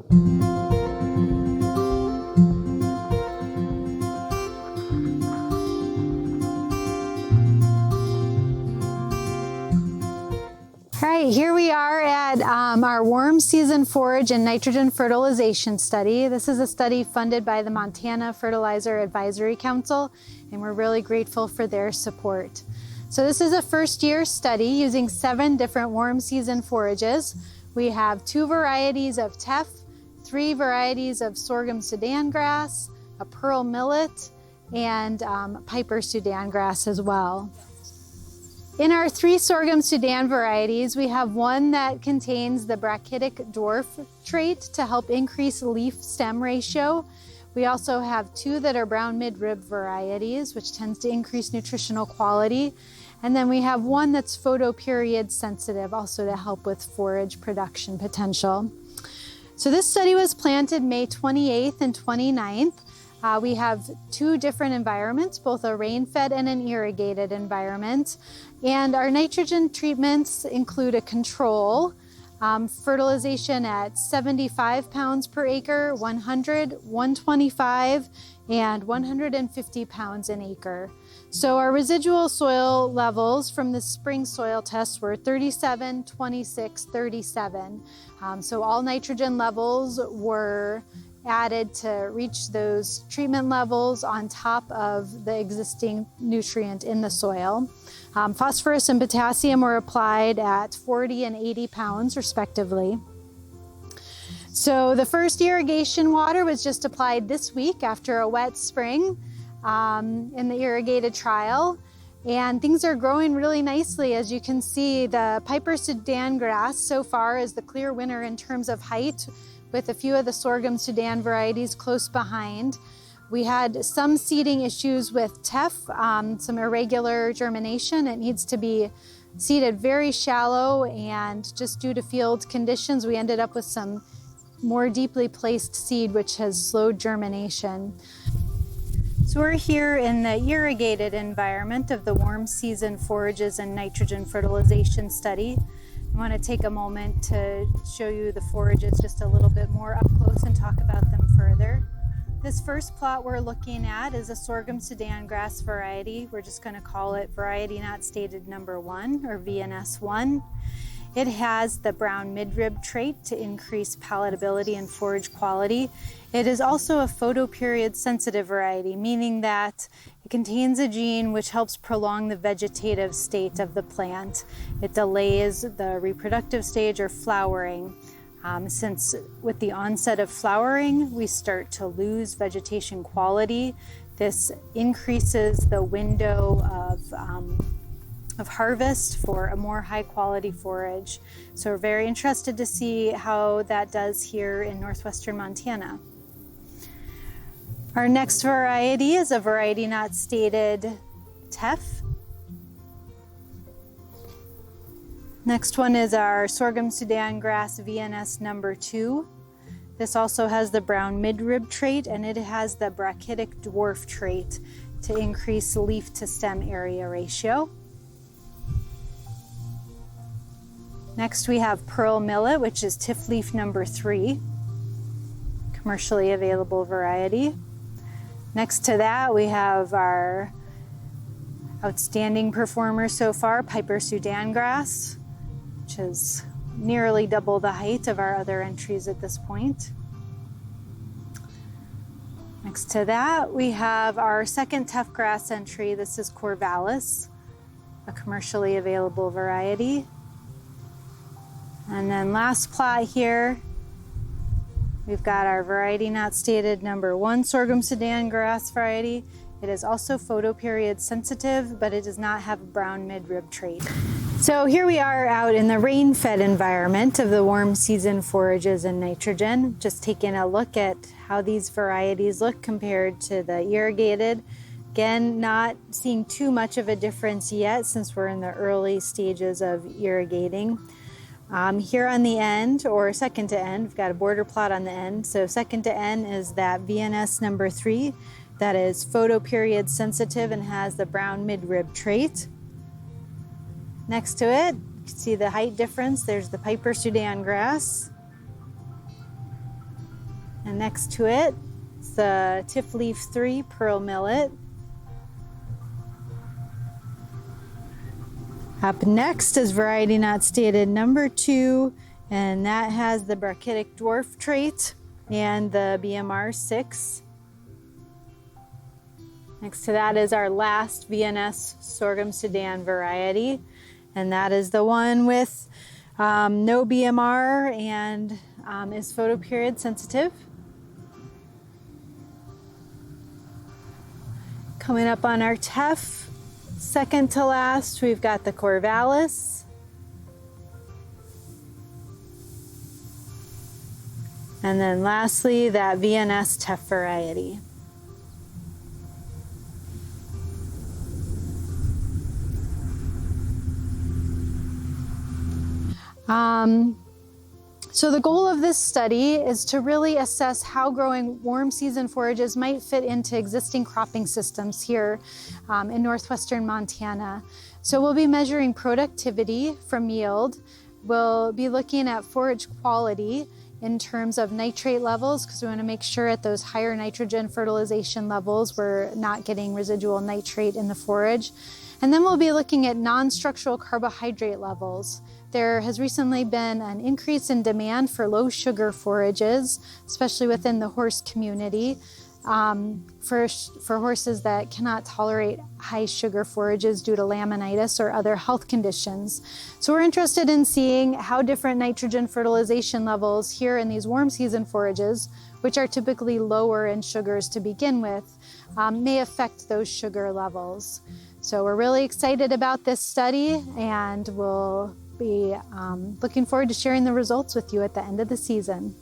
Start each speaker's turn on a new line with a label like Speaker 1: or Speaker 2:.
Speaker 1: All right, here we are at our warm season forage and nitrogen fertilization study. This is a study funded by the Montana Fertilizer Advisory Council, and we're really grateful for their support. So this is a first-year study using 7 different warm season forages. We have 2 varieties of teff, 3 varieties of sorghum Sudan grass, a pearl millet, and Piper Sudan grass as well. In our 3 sorghum Sudan varieties, we have one that contains the brachytic dwarf trait to help increase leaf-stem ratio. We also have 2 that are brown midrib varieties, which tends to increase nutritional quality. And then we have one that's photoperiod sensitive, also to help with forage production potential. So this study was planted May 28th and 29th. We have 2 different environments, both a rain-fed and an irrigated environment. And our nitrogen treatments include a control, fertilization at 75 pounds per acre, 100, 125, and 150 pounds an acre. So our residual soil levels from the spring soil test were 37, 26, 37. So all nitrogen levels were added to reach those treatment levels on top of the existing nutrient in the soil. Phosphorus and potassium were applied at 40 and 80 pounds respectively. So the first irrigation water was just applied this week after a wet spring in the irrigated trial. And things are growing really nicely. As you can see, the Piper Sudan grass so far is the clear winner in terms of height, with a few of the sorghum Sudan varieties close behind. We had some seeding issues with teff, some irregular germination. It needs to be seeded very shallow, and just due to field conditions, we ended up with some more deeply placed seed, which has slowed germination. So we're here in the irrigated environment of the warm season forages and nitrogen fertilization study. I want to take a moment to show you the forages just a little bit more up close and talk about them further. This first plot we're looking at is a sorghum Sudan grass variety. We're just going to call it variety not stated number 1, or VNS1. It has the brown midrib trait to increase palatability and forage quality. It is also a photoperiod sensitive variety, meaning that it contains a gene which helps prolong the vegetative state of the plant. It delays the reproductive stage or flowering. Since with the onset of flowering, we start to lose vegetation quality. This increases the window of harvest for a more high quality forage. So we're very interested to see how that does here in northwestern Montana. Our next variety is a variety not stated teff. Next one is our sorghum Sudan grass VNS number 2. This also has the brown midrib trait, and it has the brachytic dwarf trait to increase leaf to stem area ratio. Next we have pearl millet, which is tiff leaf number 3, commercially available variety. Next to that we have our outstanding performer so far, Piper Sudan grass, which is nearly double the height of our other entries at this point. Next to that we have our second teff grass entry. This is Corvallis, a commercially available variety. And then last plot here, we've got our variety not stated number 1 sorghum Sudan grass variety. It is also photoperiod sensitive, but it does not have a brown midrib trait. So here we are out in the rain-fed environment of the warm season forages and nitrogen, just taking a look at how these varieties look compared to the irrigated. Again, not seeing too much of a difference yet since we're in the early stages of irrigating. Here on the end, or second to end, we've got a border plot on the end. So second to end is that VNS number 3 that is photoperiod sensitive and has the brown midrib trait. Next to it, you can see the height difference. There's the Piper Sudan grass. And next to it is the Tiff Leaf 3 pearl millet. Up next is variety not stated number 2, and that has the brachytic dwarf trait and the BMR 6. Next to that is our last VNS sorghum Sudan variety, and that is the one with no BMR and is photoperiod sensitive. Coming up on our teff, second to last, we've got the Corvallis. And then lastly, that VNS teff variety. So the goal of this study is to really assess how growing warm season forages might fit into existing cropping systems here in northwestern Montana. So we'll be measuring productivity from yield. We'll be looking at forage quality in terms of nitrate levels, because we want to make sure at those higher nitrogen fertilization levels we're not getting residual nitrate in the forage. And then we'll be looking at non-structural carbohydrate levels. There has recently been an increase in demand for low sugar forages, especially within the horse community, for horses that cannot tolerate high sugar forages due to laminitis or other health conditions. So we're interested in seeing how different nitrogen fertilization levels here in these warm season forages, which are typically lower in sugars to begin with, may affect those sugar levels. So we're really excited about this study, and we'll be looking forward to sharing the results with you at the end of the season.